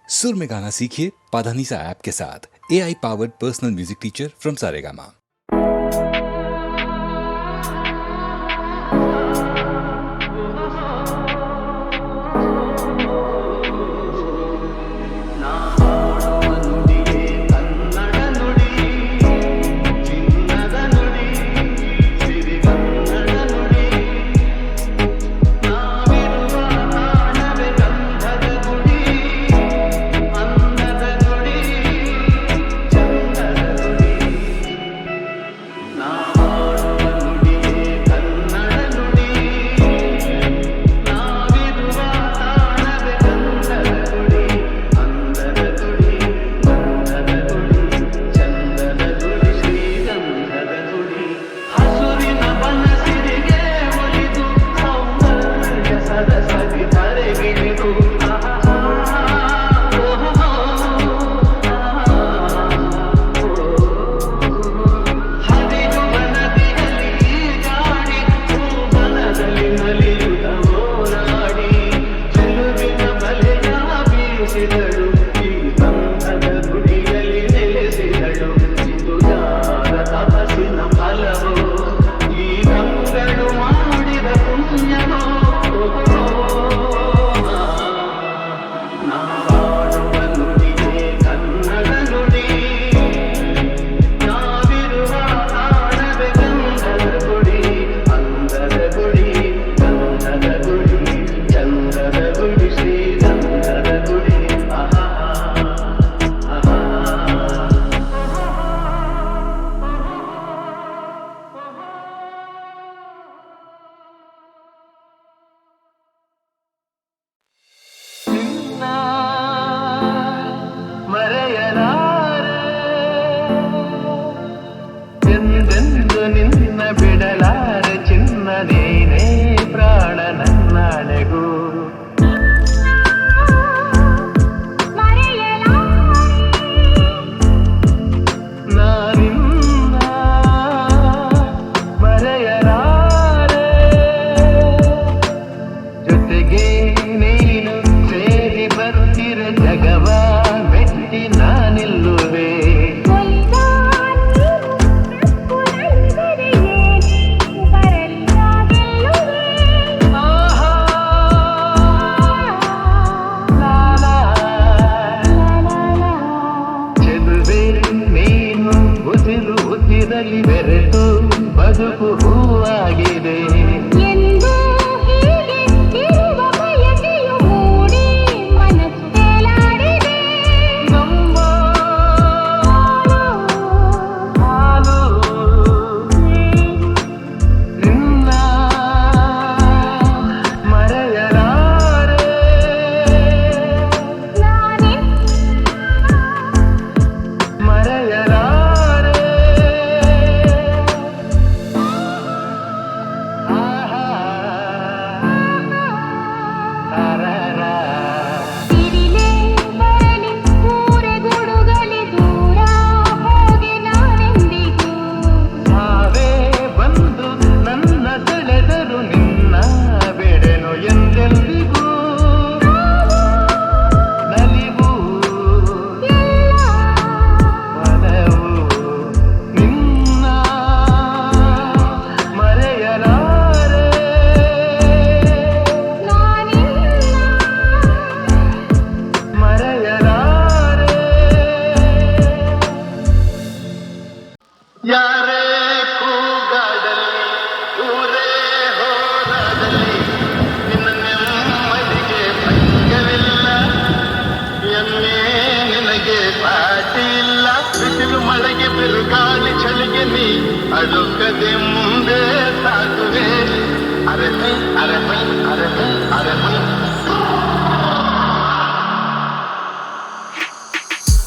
सुर में गाना सीखिए पाधानीसा ऐप के साथ। AI powered personal music teacher from Saregama.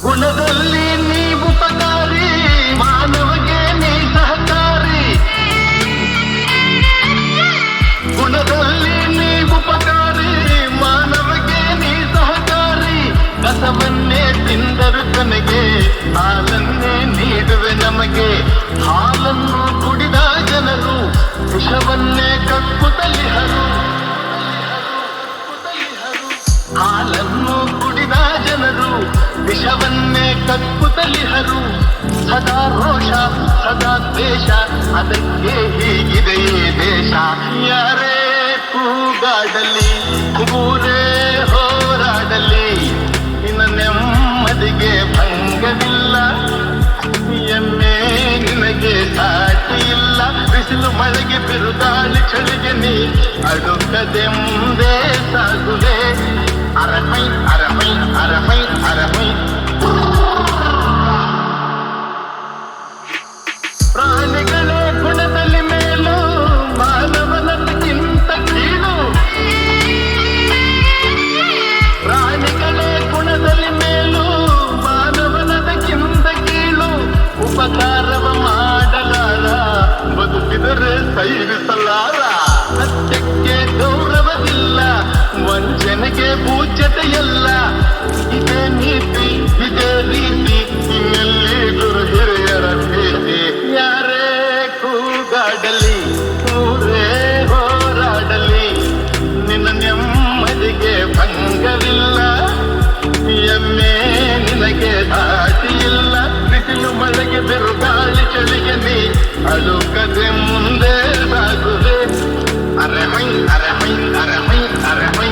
ಗುಣದಲ್ಲಿ ನೀ ಉಪಕಾರಿ, ಮಾನವಗೆ ನೀ ಸಹಕಾರಿ. ಗುಣದಲ್ಲಿ ನೀ ಉಪಕಾರಿ, ಮಾನವಗೆ ನೀ ಸಹಕಾರಿ. ಕಸವನ್ನೇ ತಿಂದರು ತನಗೆ, ಹಾಲನ್ನೇ ನೀಡುವೆ ನಮಗೆ. ಹಾಲನ್ನು ಕುಡಿದ ಜನರು ವಿಷವನ್ನೇ ಕಕ್ಕುತ್ತಲಿಹರು. ಹಾಲನ್ನು ಕುಡಿದ ಜನರು ವಿಷವನ್ನೇ ಕಕ್ಕುತ್ತಲಿಹರು ಸದಾ ರೋಷ ಸದಾ ದ್ವೇಷ ಅದಕ್ಕೆ ಹೀಗಿದೆಯೇ ದೇಶ ಯಾರೇ ಕೂಗಾಡಲಿ ಊರೇ ಹೋರಾಡಲಿ ಇನ್ನ ನೆಮ್ಮದಿಗೆ ಭಂಗವಿಲ್ಲ ಎಮ್ಮೆ ನಿನಗೆ ಸಾಟಿ ಇಲ್ಲ ಬಿಸಿಲು ಮಳೆಗೆ ಬಿರುಗಾಳಿ ಚಳಿಗೆ ನೀ ಅಡುಕದೆ ಮುಂದೆ ಸಾಗುವೆ ಅರಮೈ ಅರಮೈ ಅರಮೈ ಅರಮೈ ಪ್ರಾಣಿಗಳೇ ಗುಣದಲ್ಲಿ ಮೇಲು ಮಾನವನಕ್ಕಿಂತ ಕೀಳು ಪ್ರಾಣಿಗಳೇ ಗುಣದಲ್ಲಿ ಮೇಲು ಮಾನವನದಕ್ಕಿಂತ ಕೀಳು ಉಪಕಾರವ ಮಾಡಲಾರ ಬದುಕಿದರೆ ಸೈರಿಸಲಾರ ಸತ್ಯಕ್ಕೆ ಗೌರವವಿಲ್ಲ ವಂಚನೆಗೆ ಪೂಜ್ಯತೆಯಲ್ಲ ಇದೇ ನೀತಿ ಇದೇ ರೀತಿ ಇನ್ನೆಲ್ಲಿ ಗುರು ಹಿರಿಯರ ಭೇಟಿ ಯಾರೇ ಕೂಗಾಡಲಿ ಊರೇ ಹೋರಾಡಲಿ ನಿನ್ನ ನೆಮ್ಮದಿಗೆ ಭಂಗವಿಲ್ಲ ಎಮ್ಮೆ ನಿನಗೆ ದಾಟಿ ಇಲ್ಲ ಬಿಸಿಲು ಮಳೆಗೆ ಬಿರುಗಾಳಿ ಚಳಿಗೆ ನೀ ಅಳುಕದೆ ಮುಂದೆ ಸಾಗುವೆ ಅರಮೈ ಅರಮೈ ಅರಮೈ ಅರಮೈ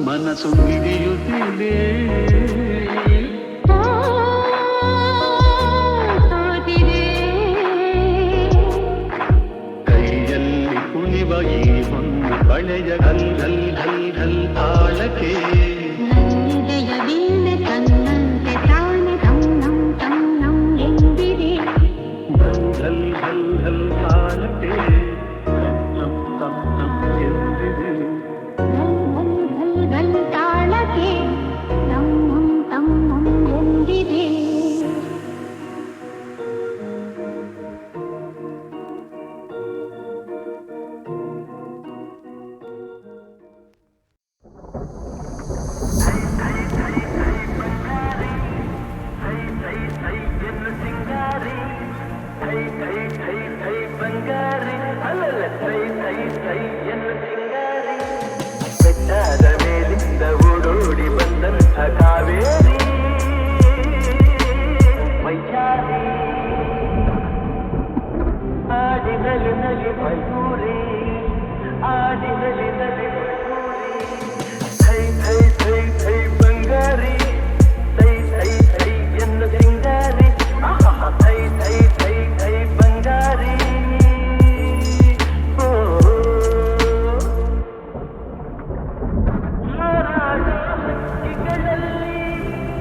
ಮನಸ್ಸು ಹಿಡಿಯುತ್ತಿದೆ ಕೈಯಲ್ಲಿ ಕುಣಿವ ಈ ಹೊನ್ನ ಬಳೆಯ ಘಲ್ ಘಲ್ ಘಲ್ ಘಲ್ ತಾಳಕ್ಕೆ ಘಲ್ ಘಲ್ ಘಲ್ ತಾಳಕ್ಕೆ ಬೆಟ್ಟದ ಮೇಲಿಂದ ಓಡೋಡಿ ಬಂದಂಥ ಕಾವೇರಿ ವೈಚಾರಿ ಆಡಿನಲ್ಲಿ ನಲಿ ಮಯೂರಿ ಆಡಿನಲ್ಲಿ ನಲಿ ಮಯೂರಿ ಥೈ ಥೈ ಥೈ ಥೈ ಬಂಗಾರಿ ಥೈ ಥೈ ಥೈ ಎಂದು ಸಿಂಗಾರಿ ಥೈ ಥೈ ಥೈ ಥೈ ಬಂಗಾರಿ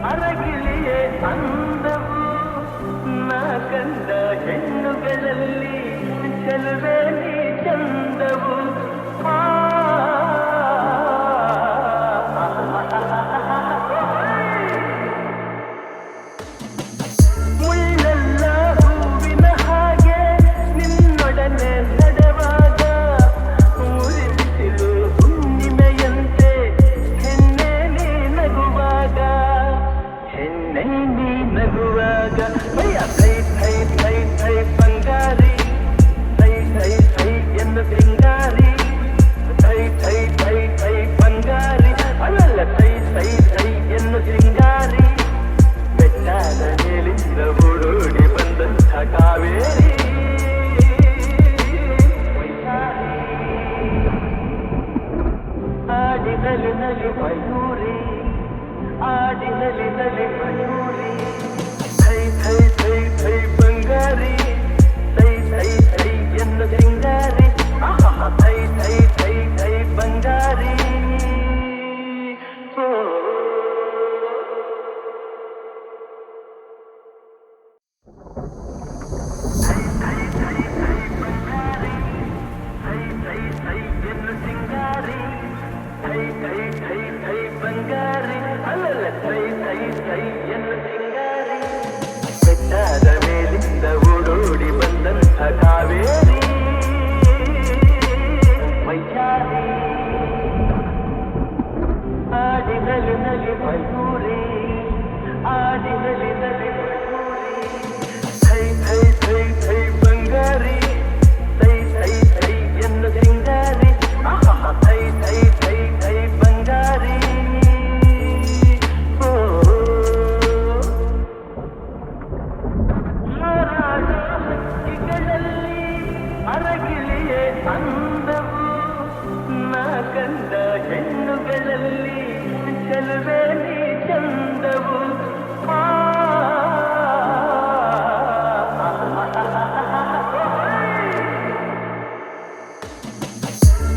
ಅರಗಿಲಿಯೇ ಅಂದವು ನಾ ಕಂಡ ಹೆಣ್ಣುಗಳಲ್ಲಿ ಚೆಲುವೆ ನೀ ಚಂದವು ಮುಳ್ಳೆಲ್ಲ ಹೂವಿನ ಹಾಗೆ ನಿನ್ನೊಡನೆ ನಡೆವಾಗ ಊರಿಸಿಲು ಹುಣ್ಣಿಮೆಯಂತೆ ಹೆಣ್ಣೆ ನೀ ನಗುವಾಗ ಹೆಣ್ಣೆ ನೀ ನಗುವಾಗ ಥೈ ಥೈ ಥೈ ಥೈ ಬಂಗಾರಿ ಥೈ ಥೈ ಥೈ ಆಡಿನಲಿ ನಲಿ ಮಯೂರಿ ಥೈ ಥೈ ಥೈ ಥೈ ಬಂಗಾರಿ ಥೈ ಥೈ ಥೈ ಎಂದು ಸಿಂಗಾರಿ ಥೈ ಥೈ ಥೈ ಥೈ ಬಂಗಾರಿ ಬಂಗಾರಿ ಅಲ್ಲಲ್ಲ ಥೈ ಥೈ ಥೈ ಎಂದು ಸಿಂಗಾರಿ ಬೆಟ್ಟದ ಮೇಲಿಂದ ಓಡೋಡಿ ಬಂದಂಥ ಕಾವೇರಿ ಮೈಯಾರಿ ಆಡಿನಲಿ ನಲಿ ಮಯೂರಿ ಆಡಿನಲಿ ನಲಿ ಮಯೂರಿ ಥೈ ಥೈ ಥೈ ಥೈ ಬಂಗಾರಿ ಥೈ ಥೈ ಥೈ ಎಂದು ಸಿಂಗಾರಿ ಥೈ ಥೈ ಥೈ ಥೈ ಬಂಗಾರಿ ಅರಗಿಲಿಯೇ ಅಂದವು ನಾ ಕಂಡ ಹೆಣ್ಣುಗಳಲ್ಲಿ ಚೆಲುವೆ ನೀ ಚಂದವು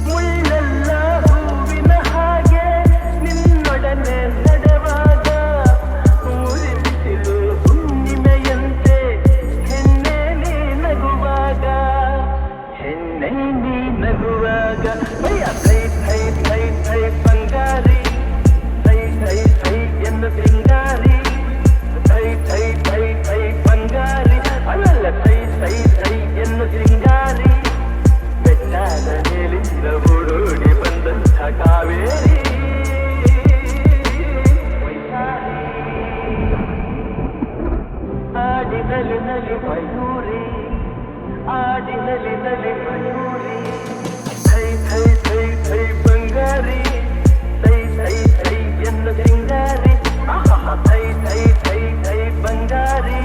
ಮುಳ್ಳೆಲ್ಲ ಹೂವಿನ ಹಾಗೆ ನಿನ್ನೊಡನೆ ನಡೆವಾಗ ಮುರಿಬಿಸಿಲು ಹುಣ್ಣಿಮೆಯಂತೆ ಹೆಣ್ಣೆ ನೀ ನಗುವಾಗ ಹೆಣ್ಣೆ ನೀ ನಗುವಾಗ ಥೈ ಥೈ ಥೈ ಥೈ ಬಂಗಾರಿ ಥೈ ಥೈ ಥೈ ಎಂದು ಸಿಂಗಾರಿ ಥೈ ಥೈ ಥೈ ಥೈ ಬಂಗಾರಿ ಅಲ್ಲಲ್ಲ ಥೈ ಥೈ ಥೈ ಎಂದು ಸಿಂಗಾರಿ ಬೆಟ್ಟದ ಮೇಲಿಂದ ಓಡೋಡಿ ಬಂದಂಥ ಕಾವೇರಿ ಆಡಿನಲಿ ನಲಿ ಮಯೂರಿ ಆಡಿನಲಿ ನಲಿ ಮಯೂರಿ ಥೈ ಥೈ ಥೈ ಥೈ ಬಂಗಾರಿ ಥೈ ಥೈ ಥೈ ಎಂದು ಸಿಂಗಾರಿ ಥೈ ಥೈ ಥೈ ಥೈ ಬಂಗಾರಿ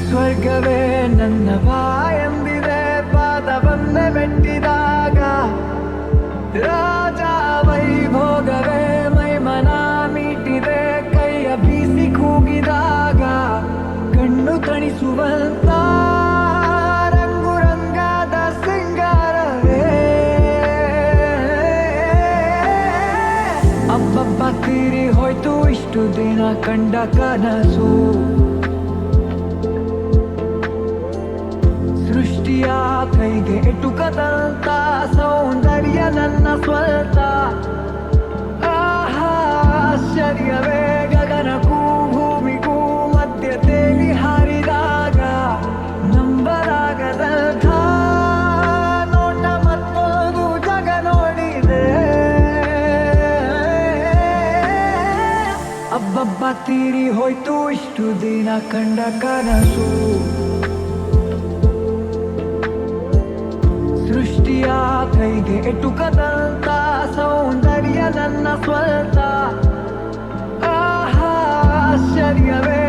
ಸ್ವರ್ಗವೇ ನನ್ನ ಬಾಯಂದಿದೆ ಪಾದವನ್ನೇ ಮೆಟ್ಟಿದಾಗ ರಾಜ ವೈಭೋಗವೇ ಮೈಮನ ಮೀಟಿದೆ ಕೈಯ ಬೀಸಿ ಕೂಗಿದಾಗ ಕಣ್ಣು ತಣಿಸುವಂತ ರಂಗು ರಂಗಾದ ಸಿಂಗಾರವೇ ಅಬ್ಬಬ್ಬ ತೀರಿ ಹೋಯ್ತು ಇಷ್ಟು ದಿನ ಕಂಡ ಕನಸು ಸೃಷ್ಟಿಯ ಕೈಗೆ ಎಟುಕದಂತ ಸೌಂದರ್ಯ ನನ್ನ ಸ್ವಂತ ಆಶ್ಚರ್ಯವೇ ಗಗನಕ್ಕೂ ಭೂಮಿಗೂ ಮಧ್ಯ ತೇಲಿ ಹಾರಿದಾಗ ನಂಬಲಾಗದಂಥ ನೋಟ ಮತ್ತೊಂದು ಜಗ ನೋಡಿದೆ ಅಬ್ಬಬ್ಬ ತೀರಿ ಹೋಯ್ತು ಇಷ್ಟು ದಿನ ಕಂಡ ಕನಸು ಸೃಷ್ಟಿಯ ಕೈಗೆ ಎಟುಕದಂತ ಸೌಂದರ್ಯ ನನ್ನ ಸ್ವಂತ ಆಶ್ಚರ್ಯವೇ